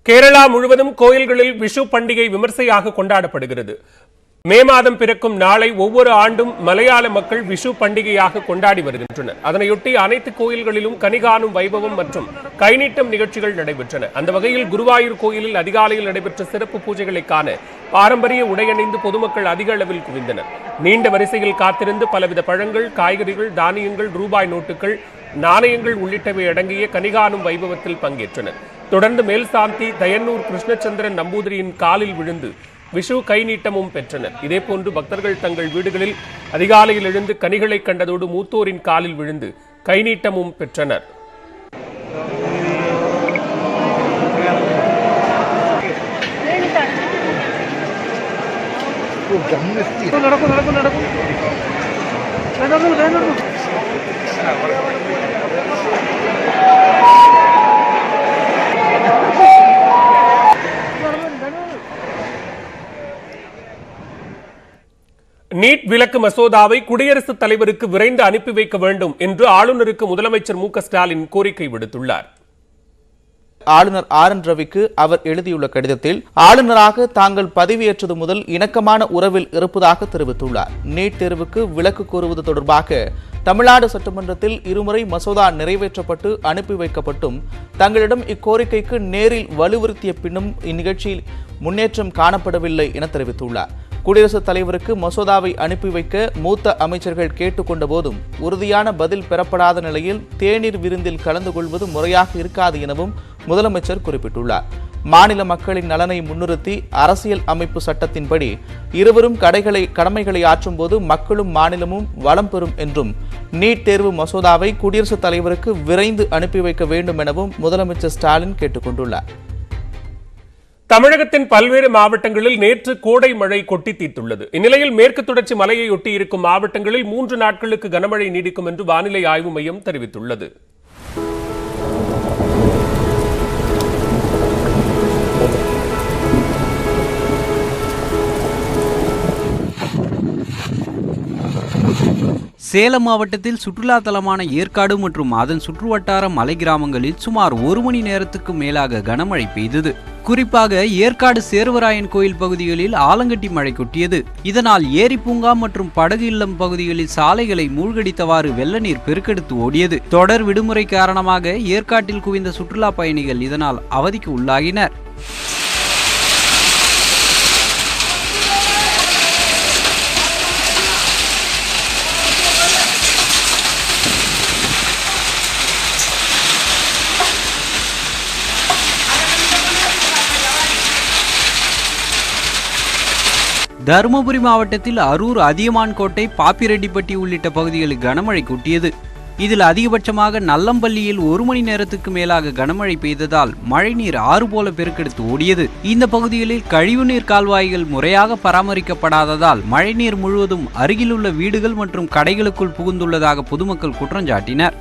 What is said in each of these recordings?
கேரளா முழுவதும் கோயில்களில் விஷு பண்டிகை விமர்சையாக கொண்டாடப்படுகிறது. மே மாதம் பிறக்கும் நாளை ஒவ்வொரு ஆண்டும் மலையாள மக்கள் விஷு பண்டிகையாக கொண்டாடி வருகின்றனர். அதனையொட்டி அனைத்து கோயில்களிலும் கனிகாணும் வைபவம் மற்றும் கைநீட்டம் நிகழ்ச்சிகள் நடைபெற்றன. அந்த வகையில் குருவாயூர் கோயிலில் அதிகாலையில் நடைபெற்ற சிறப்பு பூஜைகளை காண பாரம்பரிய உடையணிந்து பொதுமக்கள் அதிக அளவில் குவிந்தனர். நீண்ட வரிசையில் காத்திருந்து பலவித பழங்கள், காய்கறிகள், தானியங்கள், ரூபாய் நோட்டுகள், நாணயங்கள் உள்ளிட்டவை அடங்கிய கனிகாணும் வைபவத்தில் பங்கேற்றனர். தொடர்ந்து மேல்சாந்தி தயன்னூர் கிருஷ்ணச்சந்திரன் நம்பூதிரியின் காலில் விழுந்து விஷு கை நீட்டமும் பெற்றனர். இதேபோன்று பக்தர்கள் தங்கள் வீடுகளில் அதிகாலையில் எழுந்து கனிகளை கண்டதோடு மூத்தோரின் காலில் விழுந்து கை நீட்டமும் பெற்றனர். நீட் விலக்கு மசோதாவை குடியரசுத் தலைவருக்கு விரைந்து அனுப்பி வைக்க வேண்டும் என்று ஆளுநருக்கு முதலமைச்சர் மு க ஸ்டாலின் கோரிக்கை விடுத்துள்ளார். ஆளுநர் ஆர் என் ரவிக்கு அவர் எழுதியுள்ள கடிதத்தில் ஆளுநராக தாங்கள் பதவியேற்றது முதல் இணக்கமான உறவில் இருப்பதாக தெரிவித்துள்ளார். நீட் தேர்வுக்கு விலக்கு கோருவது தொடர்பாக தமிழ்நாடு சட்டமன்றத்தில் இருமுறை மசோதா நிறைவேற்றப்பட்டு அனுப்பி வைக்கப்பட்டும் தங்களிடம் இக்கோரிக்கைக்கு நேரில் வலியுறுத்திய பின்னும் இந்நிகழ்ச்சியில் முன்னேற்றம் காணப்படவில்லை என தெரிவித்துள்ளார். குடியரசுத் தலைவருக்கு மசோதாவை அனுப்பி வைக்க மூத்த அமைச்சர்கள் கேட்டுக்கொண்ட போதும் உறுதியான பதில் பெறப்படாத நிலையில் தேநீர் விருந்தில் கலந்து கொள்வது முறையாக இருக்காது எனவும் முதலமைச்சர் குறிப்பிட்டுள்ளார். மாநில மக்களின் நலனை முன்னிறுத்தி அரசியல் அமைப்பு சட்டத்தின்படி இருவரும் கடமைகளை ஆற்றும் போது மக்களும் மாநிலமும் வளம் பெறும் என்றும் நீட் தேர்வு மசோதாவை குடியரசுத் தலைவருக்கு விரைந்து அனுப்பி வைக்க வேண்டும் எனவும் முதலமைச்சர் ஸ்டாலின் கேட்டுக்கொண்டுள்ளார். தமிழகத்தின் பல்வேறு மாவட்டங்களில் நேற்று கோடை மழை கொட்டி தீர்த்துள்ளது. இந்நிலையில் மேற்கு தொடர்ச்சி மலையை ஒட்டி இருக்கும் மாவட்டங்களில் 3 நாட்களுக்கு கனமழை நீடிக்கும் என்று வானிலை ஆய்வு மையம் தெரிவித்துள்ளது. சேலம் மாவட்டத்தில் சுற்றுலா தலமான ஏற்காடு மற்றும் அதன் சுற்றுவட்டார மலை கிராமங்களில் சுமார் 1 மணி நேரத்துக்கு மேலாக கனமழை பெய்தது. குறிப்பாக ஏற்காடு சேர்வராயன் கோயில் பகுதிகளில் ஆலங்கட்டி மழை கொட்டியது. இதனால் ஏரி பூங்கா மற்றும் படகு இல்லம் பகுதிகளில் சாலைகளை மூழ்கடித்தவாறு வெள்ள நீர் பெருக்கெடுத்து ஓடியது. தொடர் விடுமுறை காரணமாக ஏற்காட்டில் குவிந்த சுற்றுலா பயணிகள் இதனால் அவதிக்கு உள்ளாகினர். தருமபுரி மாவட்டத்தில் அரூர், அதியமான்கோட்டை, பாப்பிரெட்டிப்பட்டி உள்ளிட்ட பகுதிகளில் கனமழை கொட்டியது. இதில் அதிகபட்சமாக நல்லம்பள்ளியில் 1 மணி நேரத்துக்கு மேலாக கனமழை பெய்ததால் மழைநீர் ஆறு போல பெருக்கெடுத்து ஓடியது. இந்த பகுதிகளில் கழிவுநீர் கால்வாய்கள் முறையாக பராமரிக்கப்படாததால் மழைநீர் முழுவதும் அருகிலுள்ள வீடுகள் மற்றும் கடைகளுக்குள் புகுந்துள்ளதாக பொதுமக்கள் குற்றஞ்சாட்டினர்.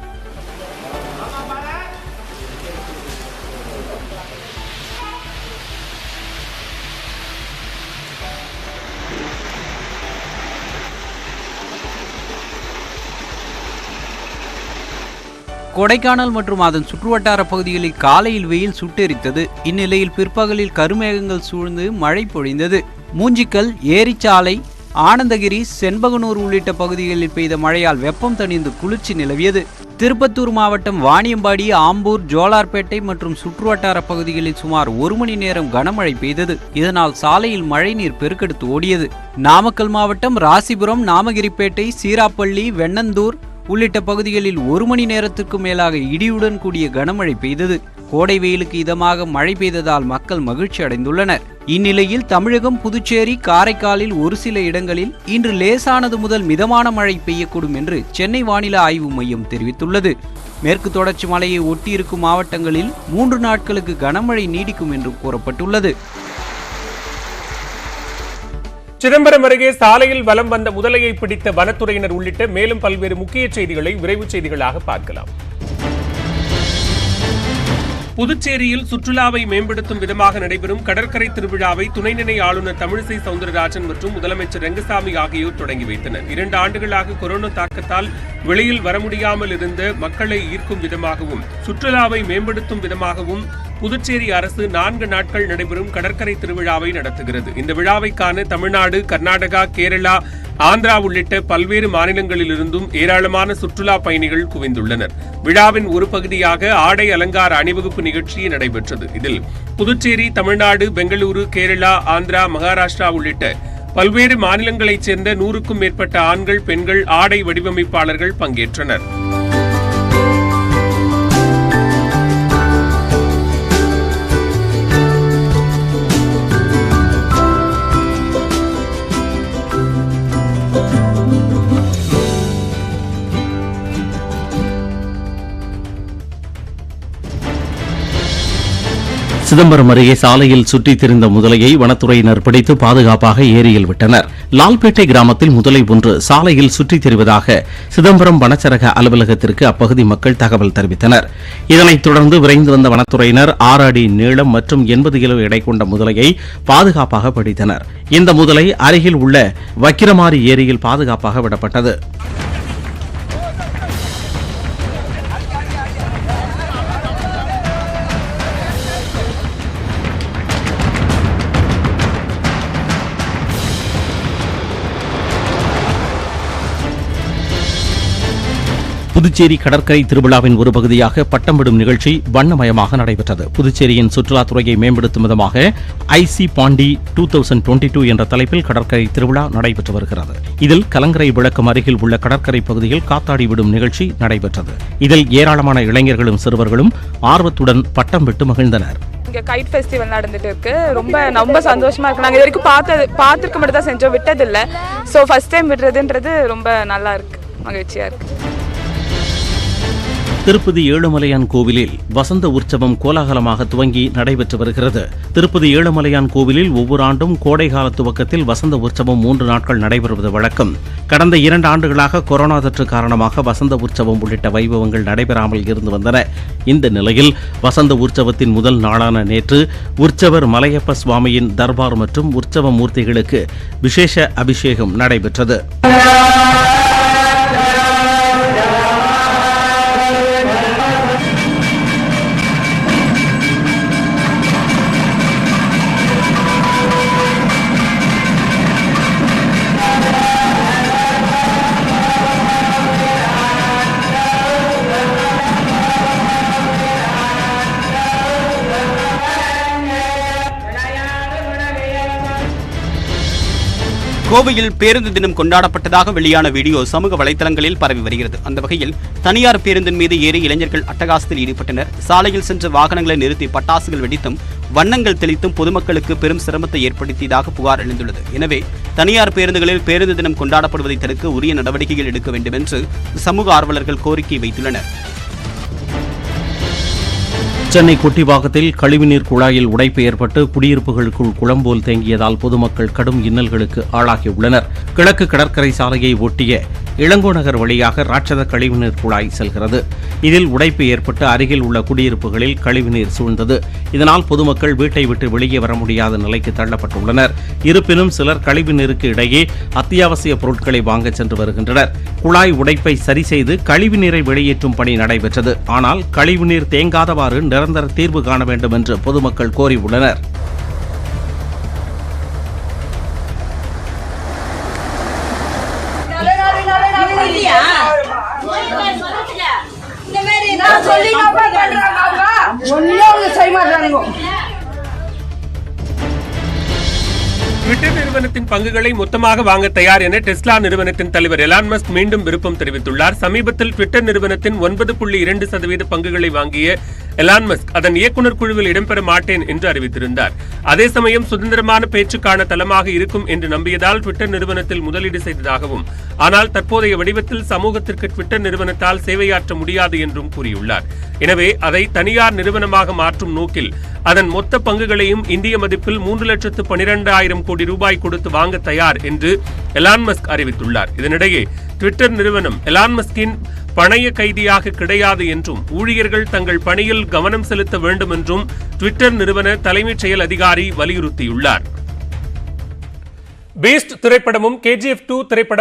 கொடைக்கானல் மற்றும் அதன் சுற்றுவட்டார பகுதிகளில் காலையில் வெயில் சுட்டெரித்தது. இந்நிலையில் பிற்பகலில் கருமேகங்கள் சூழ்ந்து மழை பொழிந்தது. மூஞ்சிக்கல், ஏரிச்சாலை, ஆனந்தகிரி, செண்பகனூர் உள்ளிட்ட பகுதிகளில் பெய்த மழையால் வெப்பம் தணிந்து குளிர்ச்சி நிலவியது. திருப்பத்தூர் மாவட்டம் வாணியம்பாடி, ஆம்பூர், ஜோலார்பேட்டை மற்றும் சுற்றுவட்டார பகுதிகளில் சுமார் 1 மணி நேரம் கனமழை பெய்தது. இதனால் சாலையில் மழைநீர் பெருக்கெடுத்து ஓடியது. நாமக்கல் மாவட்டம் ராசிபுரம், நாமகிரிப்பேட்டை, சீராப்பள்ளி, வெண்ணந்தூர் உள்ளிட்ட பகுதிகளில் 1 மணி நேரத்திற்கு மேலாக இடியுடன் கூடிய கனமழை பெய்தது. கோடை வெயிலுக்கு இதமாக மழை பெய்ததால் மக்கள் மகிழ்ச்சி அடைந்துள்ளனர். இந்நிலையில் தமிழகம், புதுச்சேரி, காரைக்காலில் ஒரு சில இடங்களில் இன்று லேசானது முதல் மிதமான மழை பெய்யக்கூடும் என்று சென்னை வானிலை ஆய்வு மையம் தெரிவித்துள்ளது. மேற்கு தொடர்ச்சி மலையை ஒட்டியிருக்கும் மாவட்டங்களில் 3 நாட்களுக்கு கனமழை நீடிக்கும் என்று கூறப்பட்டுள்ளது. சிதம்பரம் அருகே சாலையில் வலம் வந்த முதலையை பிடித்த வனத்துறையினர் உள்ளிட்ட மேலும் பல்வேறு முக்கிய செய்திகளை விரைவு செய்திகளாக பார்க்கலாம். புதுச்சேரியில் சுற்றுலாவை மேம்படுத்தும் விதமாக நடைபெறும் கடற்கரை திருவிழாவை துணைநிலை ஆளுநர் தமிழிசை சவுந்தரராஜன் மற்றும் முதலமைச்சர் ரெங்கசாமி ஆகியோர் தொடங்கி வைத்தனர். 2 ஆண்டுகளாக கொரோனா தாக்கத்தால் வெளியில் வர முடியாமல் இருந்த மக்களை ஈர்க்கும் விதமாகவும் சுற்றுலாவை மேம்படுத்தும் விதமாகவும் புதுச்சேரி அரசு 4 நாட்கள் நடைபெறும் கடற்கரை திருவிழாவை நடத்துகிறது. இந்த விழாவை காண தமிழ்நாடு, கர்நாடகா, கேரளா, ஆந்திரா உள்ளிட்ட பல்வேறு மாநிலங்களிலிருந்தும் ஏராளமான சுற்றுலா பயணிகள் குவிந்துள்ளனர். விழாவின் ஒரு பகுதியாக ஆடை அலங்கார அணிவகுப்பு நிகழ்ச்சி நடைபெற்றது. இதில் புதுச்சேரி, தமிழ்நாடு, பெங்களூரு, கேரளா, ஆந்திரா, மகாராஷ்டிரா உள்ளிட்ட பல்வேறு மாநிலங்களைச் சேர்ந்த 100க்கும் மேற்பட்ட ஆண்கள், பெண்கள், ஆடை வடிவமைப்பாளர்கள் பங்கேற்றனர். சிதம்பரம் அருகே சாலையில் சுற்றித் திரிந்த முதலையை வனத்துறையினர் பிடித்து பாதுகாப்பாக ஏரியில் விட்டனர். லால்பேட்டை கிராமத்தில் முதலை ஒன்று சாலையில் சுற்றித் திரிவதாக சிதம்பரம் வனச்சரக அலுவலகத்திற்கு அப்பகுதி மக்கள் தகவல் தெரிவித்தனர். இதனைத் தொடர்ந்து விரைந்து வந்த வனத்துறையினர் 6 அடி நீளம் மற்றும் 80 கிலோ எடை கொண்ட முதலையை பாதுகாப்பாக பிடித்தனர். இந்த முதலை அருகில் உள்ள வக்கிரமாரி ஏரியில் பாதுகாப்பாக விடப்பட்டது. புதுச்சேரி கடற்கரை திருவிழாவின் ஒரு பகுதியாக பட்டம் விடும் நிகழ்ச்சி வண்ணமயமாக நடைபெற்றது. புதுச்சேரியின் சுற்றுலாத்துறையை மேம்படுத்தும் விதமாக ஐசி பாண்டி 2022 என்ற தலைப்பில் கடற்கரை திருவிழா நடைபெற்று வருகிறது. இதில் கலங்கரை விளக்கம் அருகில் உள்ள கடற்கரை பகுதியில் காத்தாடி விடும் நிகழ்ச்சி நடைபெற்றது. இதில் ஏராளமான இளைஞர்களும் சிறுவர்களும் ஆர்வத்துடன் பட்டம் விட்டு மகிழ்ந்தனர். இங்கே கைட் ஃபெஸ்டிவல் நடந்துட்டு இருக்கு. ரொம்ப சந்தோஷமா இருக்கு. நாங்கள் இது வரைக்கும் பார்த்துருக்க மட்டும் தான் செஞ்சோம், விட்டதில்லை. ஸோ ஃபர்ஸ்ட் டைம் விடுறதுன்றது ரொம்ப நல்லா இருக்கு, மகிழ்ச்சியா இருக்கு. திருப்பதி ஏழுமலையான் கோவிலில் வசந்த உற்சவம் கோலாகலமாக துவங்கி நடைபெற்று வருகிறது. திருப்பதி ஏழுமலையான் கோவிலில் ஒவ்வொரு ஆண்டும் கோடைகால துவக்கத்தில் வசந்த உற்சவம் 3 நாட்கள் நடைபெறுவது வழக்கம். கடந்த 2 ஆண்டுகளாக கொரோனா தொற்று காரணமாக வசந்த உற்சவம் உள்ளிட்ட வைபவங்கள் நடைபெறாமல் இருந்து வந்தன. இந்த நிலையில் வசந்த உற்சவத்தின் முதல் நாளான நேற்று உற்சவர் மலையப்ப சுவாமியின் தர்பார் மற்றும் உற்சவ மூர்த்திகளுக்கு விசேஷ அபிஷேகம் நடைபெற்றது. கோவையில் பேருந்து தினம் கொண்டாடப்பட்டதாக வெளியான வீடியோ சமூக வலைதளங்களில் பரவி வருகிறது. அந்த வகையில் தனியார் பேருந்தின் மீது ஏறி இளைஞர்கள் அட்டகாசத்தில் ஈடுபட்டனர். சாலையில் சென்ற வாகனங்களை நிறுத்தி பட்டாசுகள் வெடித்தும் வண்ணங்கள் தெளித்தும் பொதுமக்களுக்கு பெரும் சிரமத்தை ஏற்படுத்தியதாக புகார் எழுந்துள்ளது. எனவே தனியார் பேருந்துகளில் பேருந்து தினம் கொண்டாடப்படுவதை தடுக்க உரிய நடவடிக்கைகள் எடுக்க வேண்டும் என்று சமூக ஆர்வலர்கள் கோரிக்கை வைத்துள்ளனர். சென்னை கொட்டிவாக்கத்தில் கழிவுநீர் குழாயில் உடைப்பு ஏற்பட்டு குடியிருப்புகளுக்குள் குளம்போல் தேங்கியதால் பொதுமக்கள் கடும் இன்னல்களுக்கு ஆளாகியுள்ளனர். கிழக்கு கடற்கரை சாலையை ஒட்டிய இளங்கோ நகர் வழியாக ராட்சத கழிவுநீர் குழாய் செல்கிறது. இதில் உடைப்பு ஏற்பட்டு அருகில் உள்ள குடியிருப்புகளில் கழிவுநீர் சூழ்ந்தது. இதனால் பொதுமக்கள் வீட்டை விட்டு வெளியே வர முடியாத நிலைக்கு தள்ளப்பட்டுள்ளனர். இருப்பினும் சிலர் கழிவுநீருக்கு இடையே அத்தியாவசிய பொருட்களை வாங்க சென்று வருகின்றனர். குழாய் உடைப்பை சரி செய்து கழிவுநீரை வெளியேற்றும் பணி நடைபெற்றது. ஆனால் கழிவுநீர் தேங்காதவாறு நிரந்தர தீர்வு காண வேண்டும் என்று பொதுமக்கள் கோரியுள்ளனர். ட்விட்டர் நிறுவனத்தின் பங்குகளை மொத்தமாக வாங்க தயார் என டெஸ்லா நிறுவனத்தின் தலைவர் எலான் மஸ்க் மீண்டும் விருப்பம் தெரிவித்துள்ளார். சமீபத்தில் ட்விட்டர் நிறுவனத்தின் 9.2% பங்குகளை வாங்கிய எலான் மஸ்க் அதன் இயக்குநர் குழுவில் இடம்பெற மாட்டேன் என்று அறிவித்திருந்தார். அதே சமயம் சுதந்திரமான பேச்சுக்கான தளமாக இருக்கும் என்று நம்பியதால் ட்விட்டர் நிறுவனத்தில் முதலீடு செய்ததாகவும், ஆனால் தற்போதைய வடிவத்தில் சமூகத்திற்கு ட்விட்டர் நிறுவனத்தால் சேவையாற்ற முடியாது என்றும் கூறியுள்ளார். எனவே அதை தனியார் நிறுவனமாக மாற்றும் நோக்கில் அதன் மொத்த பங்குகளையும் இந்திய மதிப்பில் 3,12,000 கோடி ரூபாய் கொடுத்து வாங்க தயார் என்று எலான் மஸ்க் அறிவித்துள்ளார். இதனிடையே ட்விட்டர் நிறுவனம் எலான் மஸ்கின் பணைய கைதியாக கிடையாது என்றும் ஊழியர்கள் தங்கள் பணியில் கவனம் செலுத்த வேண்டும் என்றும் ட்விட்டர் நிறுவன தலைமைச் செயல் அதிகாரி வலியுறுத்தியுள்ளார். பீஸ்ட் திரைப்படமும் KGF 2 திரைப்படம்